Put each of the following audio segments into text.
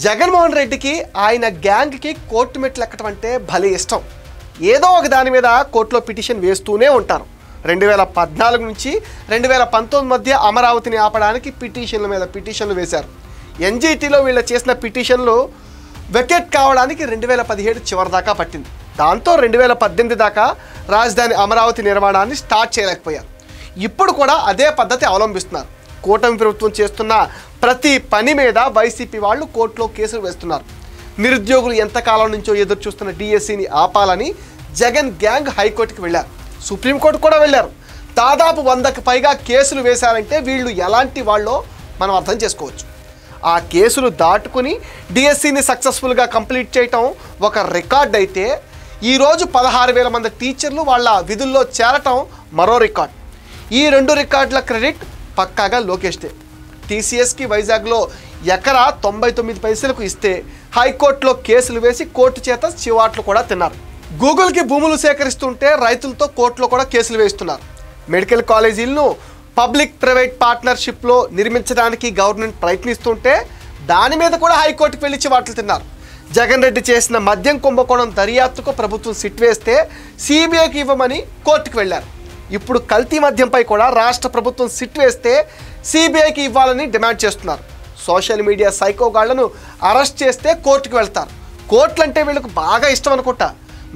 జగన్మోహన్ రెడ్డికి ఆయన గ్యాంగ్కి కోర్టు మెట్లు ఎక్కడం అంటే భలే ఇష్టం. ఏదో ఒక దాని మీద కోర్టులో పిటిషన్ వేస్తూనే ఉంటారు. 2014 నుంచి 2019 మధ్య అమరావతిని ఆపడానికి పిటిషన్ల మీద పిటిషన్లు వేశారు. ఎన్జీటీలో వీళ్ళు చేసిన పిటిషన్లు వెకెట్ కావడానికి 2017 చివరి దాకా పట్టింది. దాంతో 2018 దాకా రాజధాని అమరావతి నిర్మాణాన్ని స్టార్ట్ చేయలేకపోయారు. ఇప్పుడు కూడా అదే పద్ధతి అవలంబిస్తున్నారు. కూటమి ప్రభుత్వం చేస్తున్న ప్రతి పని మీద వైసీపీ వాళ్ళు కోర్టులో కేసులు వేస్తున్నారు. నిరుద్యోగులు ఎంతకాలం నుంచో ఎదురు చూస్తున్న డిఎస్సిని ఆపాలని జగన్ గ్యాంగ్ హైకోర్టుకి వెళ్ళారు. సుప్రీంకోర్టు కూడా వెళ్ళారు. దాదాపు 100కి పైగా కేసులు వేశారంటే వీళ్ళు ఎలాంటి వాళ్ళో మనం అర్థం చేసుకోవచ్చు. ఆ కేసులు దాటుకుని డిఎస్సిని సక్సెస్ఫుల్గా కంప్లీట్ చేయటం ఒక రికార్డ్ అయితే, ఈరోజు 16,000 మంది టీచర్లు వాళ్ళ విధుల్లో చేరటం మరో రికార్డ్. ఈ 2 రికార్డుల క్రెడిట్ పక్కాగా లోకేష్దే. టీసీఎస్కి వైజాగ్లో ఎకరా 99 పైసలకు ఇస్తే హైకోర్టులో కేసులు వేసి కోర్టు చేత చివాట్లు కూడా తిన్నారు. గూగుల్కి భూములు సేకరిస్తుంటే రైతులతో కోర్టులో కూడా కేసులు వేస్తున్నారు. మెడికల్ కాలేజీలను పబ్లిక్ ప్రైవేట్ పార్ట్నర్షిప్లో నిర్మించడానికి గవర్నమెంట్ ప్రయత్నిస్తుంటే దాని మీద కూడా హైకోర్టుకు వెళ్ళి చివాట్లు తిన్నారు. జగన్ రెడ్డి చేసిన మద్యం కుంభకోణం దర్యాప్తుకు ప్రభుత్వం సిట్ వేస్తే సిబిఐకి ఇవ్వమని కోర్టుకు వెళ్ళారు. ఇప్పుడు కల్తీ మద్యంపై కూడా రాష్ట్ర ప్రభుత్వం సిట్ వేస్తే సిబిఐకి ఇవ్వాలని డిమాండ్ చేస్తున్నారు. సోషల్ మీడియా సైకోగాళ్లను అరెస్ట్ చేస్తే కోర్టుకు వెళ్తారు. కోర్టులు అంటే వీళ్ళకు బాగా ఇష్టం అనుకుంటా.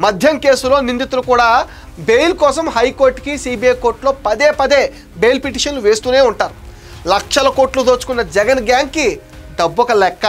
మద్యం కేసులో నిందితులు కూడా బెయిల్ కోసం హైకోర్టుకి సిబిఐ కోర్టులో పదే బెయిల్ పిటిషన్లు వేస్తూనే ఉంటారు. లక్షల కోట్లు దోచుకున్న జగన్ గ్యాంగ్కి డబ్బొక లెక్క.